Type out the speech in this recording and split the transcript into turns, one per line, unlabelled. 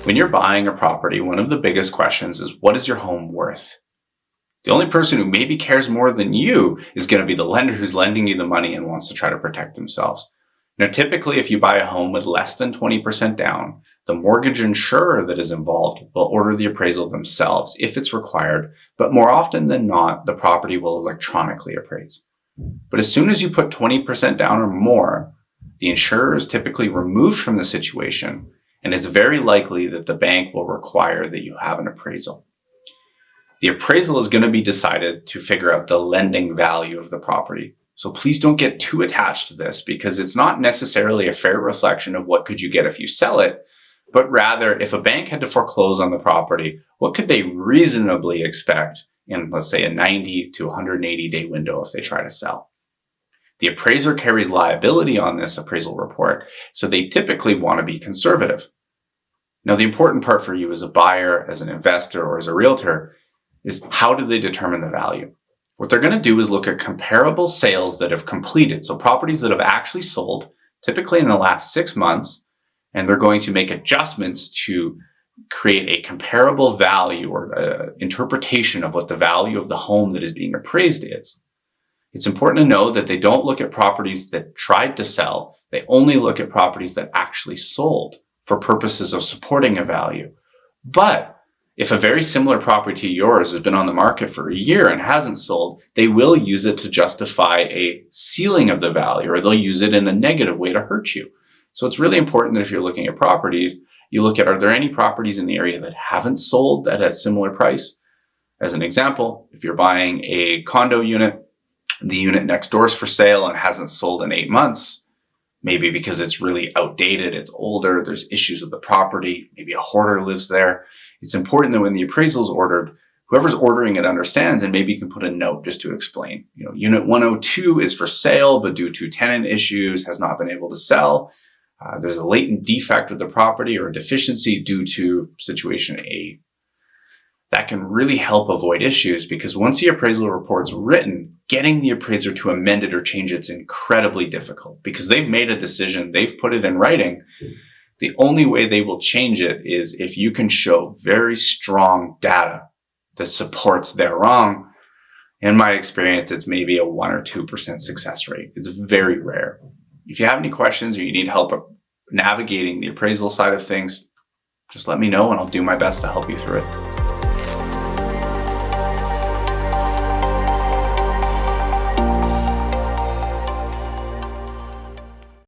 When you're buying a property, one of the biggest questions is, what is your home worth? The only person who maybe cares more than you is going to be the lender who's lending you the money and wants to try to protect themselves. Now, typically, if you buy a home with less than 20% down, the mortgage insurer that is involved will order the appraisal themselves if it's required, but more often than not, the property will electronically appraise. But as soon as you put 20% down or more, the insurer is typically removed from the situation, and it's very likely that the bank will require that you have an appraisal. The appraisal is going to be decided to figure out the lending value of the property. So please don't get too attached to this, because it's not necessarily a fair reflection of what could you get if you sell it, but rather if a bank had to foreclose on the property, what could they reasonably expect in, let's say, a 90 to 180 day window if they try to sell. The appraiser carries liability on this appraisal report, so they typically want to be conservative. Now, the important part for you as a buyer, as an investor, or as a realtor is, how do they determine the value? What they're going to do is look at comparable sales that have completed, so properties that have actually sold, typically in the last 6 months, and they're going to make adjustments to create a comparable value or interpretation of what the value of the home that is being appraised is. It's important to know that they don't look at properties that tried to sell. They only look at properties that actually sold for purposes of supporting a value. But if a very similar property to yours has been on the market for a year and hasn't sold, they will use it to justify a ceiling of the value, or they'll use it in a negative way to hurt you. So it's really important that if you're looking at properties, you look at, are there any properties in the area that haven't sold at a similar price? As an example, if you're buying a condo unit, the unit next door is for sale and hasn't sold in 8 months, maybe because it's really outdated, it's older, there's issues with the property, maybe a hoarder lives there. It's important that when the appraisal is ordered, whoever's ordering it understands, and maybe you can put a note just to explain. Unit 102 is for sale, but due to tenant issues has not been able to sell. There's a latent defect with the property or a deficiency due to situation A. That can really help avoid issues, because once the appraisal report's written, getting the appraiser to amend it or change it's incredibly difficult, because they've made a decision, they've put it in writing. The only way they will change it is if you can show very strong data that supports their wrong. In my experience, it's maybe a 1 or 2% success rate. It's very rare. If you have any questions or you need help navigating the appraisal side of things, just let me know and I'll do my best to help you through it.